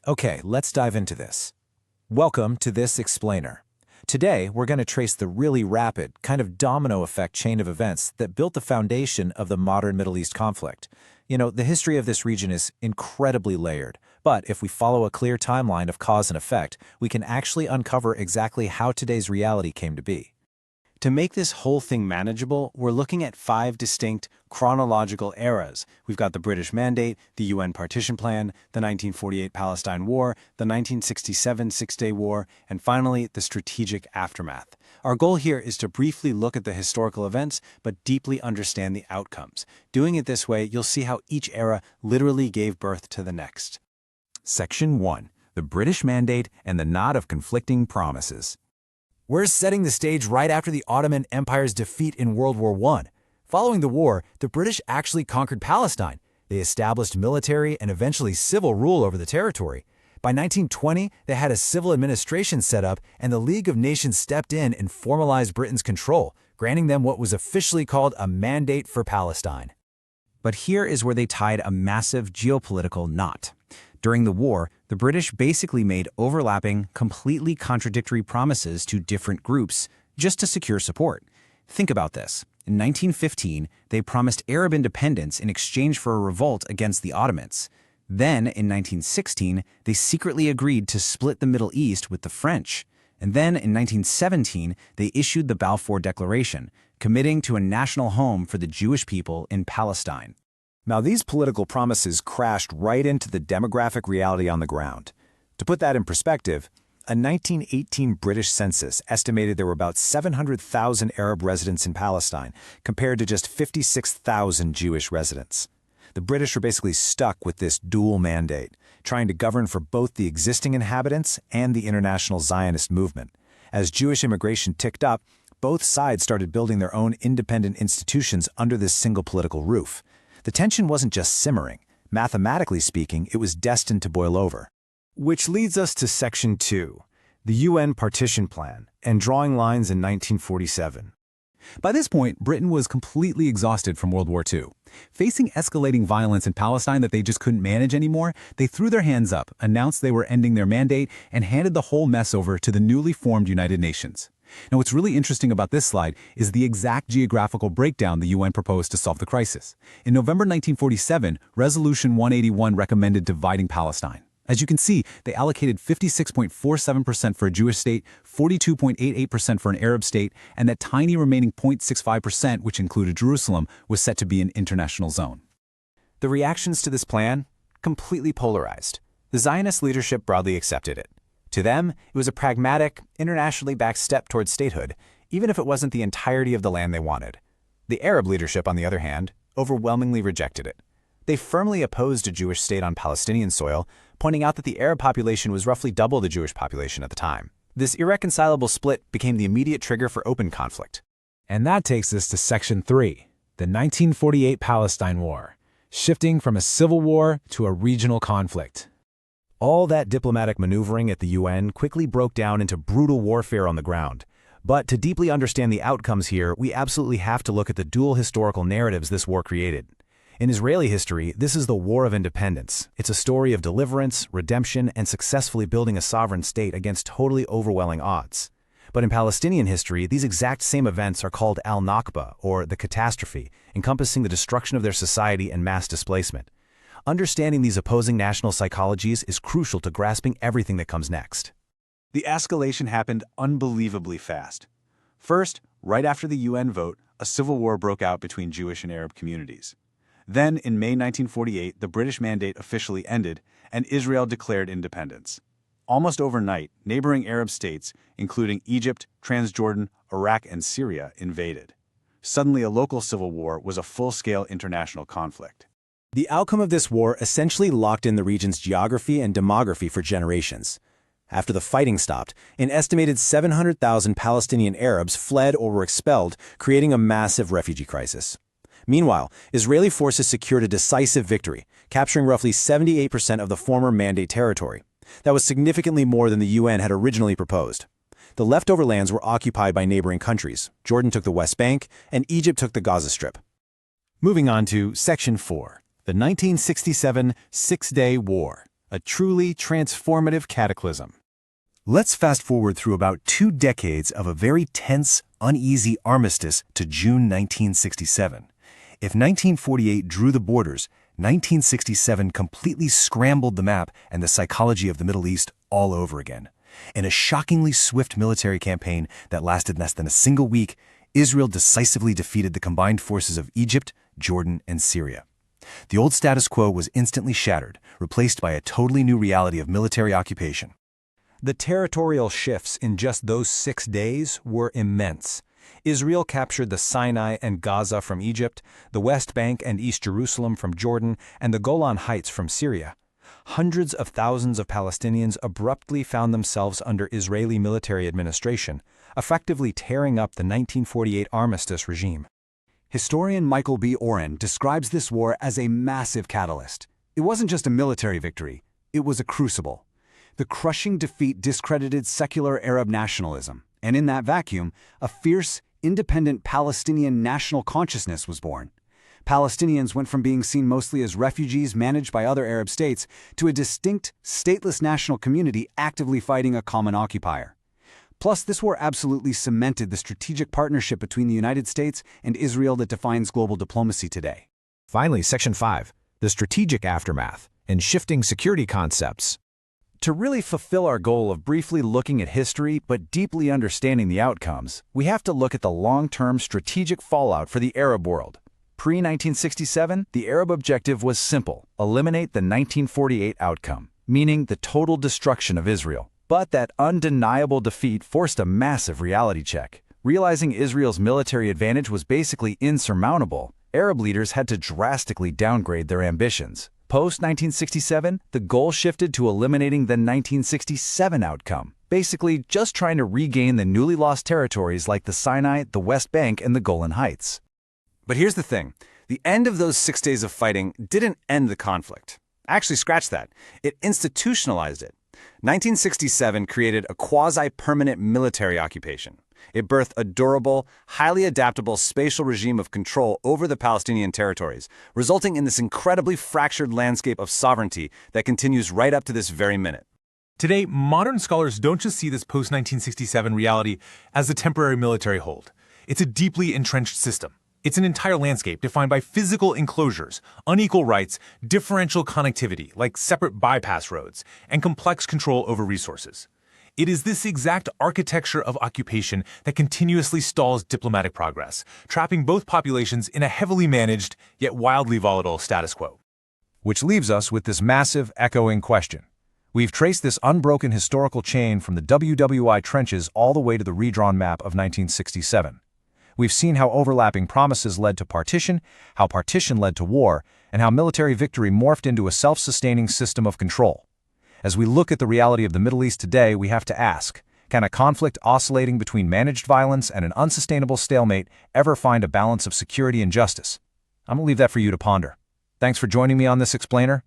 Okay, let's dive into this. Welcome to this explainer. Today, we're going to trace the really rapid, kind of domino effect chain of events that built the foundation of the modern Middle East conflict. The history of this region is incredibly layered, but if we follow a clear timeline of cause and effect, we can actually uncover exactly how today's reality came to be. To make this whole thing manageable, we're looking at 5 distinct chronological eras. We've got the British Mandate, the UN Partition Plan, the 1948 Palestine War, the 1967 Six-Day War, and finally, the strategic aftermath. Our goal here is to briefly look at the historical events, but deeply understand the outcomes. Doing it this way, you'll see how each era literally gave birth to the next. Section 1. The British Mandate and the Knot of Conflicting Promises. We're setting the stage right after the Ottoman Empire's defeat in World War I. Following the war, the British actually conquered Palestine. They established military and eventually civil rule over the territory. By 1920, they had a civil administration set up, and the League of Nations stepped in and formalized Britain's control, granting them what was officially called a Mandate for Palestine. But here is where they tied a massive geopolitical knot. During the war, the British basically made overlapping, completely contradictory promises to different groups just to secure support. Think about this. In 1915, they promised Arab independence in exchange for a revolt against the Ottomans. Then, in 1916, they secretly agreed to split the Middle East with the French. And then, in 1917, they issued the Balfour Declaration, committing to a national home for the Jewish people in Palestine. Now, these political promises crashed right into the demographic reality on the ground. To put that in perspective, a 1918 British census estimated there were about 700,000 Arab residents in Palestine, compared to just 56,000 Jewish residents. The British were basically stuck with this dual mandate, trying to govern for both the existing inhabitants and the international Zionist movement. As Jewish immigration ticked up, both sides started building their own independent institutions under this single political roof. The tension wasn't just simmering. Mathematically speaking, it was destined to boil over. Which leads us to Section 2, the UN Partition Plan, and drawing lines in 1947. By this point, Britain was completely exhausted from World War II. Facing escalating violence in Palestine that they just couldn't manage anymore, they threw their hands up, announced they were ending their mandate, and handed the whole mess over to the newly formed United Nations. Now, what's really interesting about this slide is the exact geographical breakdown the UN proposed to solve the crisis. In November 1947, Resolution 181 recommended dividing Palestine. As you can see, they allocated 56.47% for a Jewish state, 42.88% for an Arab state, and that tiny remaining 0.65%, which included Jerusalem, was set to be an international zone. The reactions to this plan? Completely polarized. The Zionist leadership broadly accepted it. To them, it was a pragmatic, internationally backed step towards statehood, even if it wasn't the entirety of the land they wanted. The Arab leadership, on the other hand, overwhelmingly rejected it. They firmly opposed a Jewish state on Palestinian soil, pointing out that the Arab population was roughly double the Jewish population at the time. This irreconcilable split became the immediate trigger for open conflict. And that takes us to Section 3, the 1948 Palestine War, shifting from a civil war to a regional conflict. All that diplomatic maneuvering at the UN quickly broke down into brutal warfare on the ground. But to deeply understand the outcomes here, we absolutely have to look at the dual historical narratives this war created. In Israeli history, this is the War of Independence. It's a story of deliverance, redemption, and successfully building a sovereign state against totally overwhelming odds. But in Palestinian history, these exact same events are called al-Nakba, or the catastrophe, encompassing the destruction of their society and mass displacement. Understanding these opposing national psychologies is crucial to grasping everything that comes next. The escalation happened unbelievably fast. First, right after the UN vote, a civil war broke out between Jewish and Arab communities. Then, in May 1948, the British Mandate officially ended, and Israel declared independence. Almost overnight, neighboring Arab states, including Egypt, Transjordan, Iraq, and Syria, invaded. Suddenly, a local civil war was a full-scale international conflict. The outcome of this war essentially locked in the region's geography and demography for generations. After the fighting stopped, an estimated 700,000 Palestinian Arabs fled or were expelled, creating a massive refugee crisis. Meanwhile, Israeli forces secured a decisive victory, capturing roughly 78% of the former Mandate territory. That was significantly more than the UN had originally proposed. The leftover lands were occupied by neighboring countries. Jordan took the West Bank, and Egypt took the Gaza Strip. Moving on to Section 4, the 1967 Six-Day War, a truly transformative cataclysm. Let's fast forward through about 2 decades of a very tense, uneasy armistice to June 1967. If 1948 drew the borders, 1967 completely scrambled the map and the psychology of the Middle East all over again. In a shockingly swift military campaign that lasted less than a single week, Israel decisively defeated the combined forces of Egypt, Jordan, and Syria. The old status quo was instantly shattered, replaced by a totally new reality of military occupation. The territorial shifts in just those 6 days were immense. Israel captured the Sinai and Gaza from Egypt, the West Bank and East Jerusalem from Jordan, and the Golan Heights from Syria. Hundreds of thousands of Palestinians abruptly found themselves under Israeli military administration, effectively tearing up the 1948 armistice regime. Historian Michael B. Oren describes this war as a massive catalyst. It wasn't just a military victory, it was a crucible. The crushing defeat discredited secular Arab nationalism, and in that vacuum, a fierce, independent Palestinian national consciousness was born. Palestinians went from being seen mostly as refugees managed by other Arab states to a distinct, stateless national community actively fighting a common occupier. Plus, this war absolutely cemented the strategic partnership between the United States and Israel that defines global diplomacy today. Finally, Section 5, the strategic aftermath and shifting security concepts. To really fulfill our goal of briefly looking at history but deeply understanding the outcomes, we have to look at the long-term strategic fallout for the Arab world. Pre-1967, the Arab objective was simple: eliminate the 1948 outcome, meaning the total destruction of Israel. But that undeniable defeat forced a massive reality check. Realizing Israel's military advantage was basically insurmountable, Arab leaders had to drastically downgrade their ambitions. Post-1967, the goal shifted to eliminating the 1967 outcome, basically just trying to regain the newly lost territories like the Sinai, the West Bank, and the Golan Heights. But here's the thing. The end of those 6 days of fighting didn't end the conflict. Actually, scratch that. It institutionalized it. 1967 created a quasi-permanent military occupation. It birthed a durable, highly adaptable spatial regime of control over the Palestinian territories, resulting in this incredibly fractured landscape of sovereignty that continues right up to this very minute. Today, modern scholars don't just see this post-1967 reality as a temporary military hold. It's a deeply entrenched system. It's an entire landscape defined by physical enclosures, unequal rights, differential connectivity, like separate bypass roads, and complex control over resources. It is this exact architecture of occupation that continuously stalls diplomatic progress, trapping both populations in a heavily managed, yet wildly volatile status quo. Which leaves us with this massive, echoing question. We've traced this unbroken historical chain from the WWI trenches all the way to the redrawn map of 1967. We've seen how overlapping promises led to partition, how partition led to war, and how military victory morphed into a self-sustaining system of control. As we look at the reality of the Middle East today, we have to ask, can a conflict oscillating between managed violence and an unsustainable stalemate ever find a balance of security and justice? I'm going to leave that for you to ponder. Thanks for joining me on this explainer.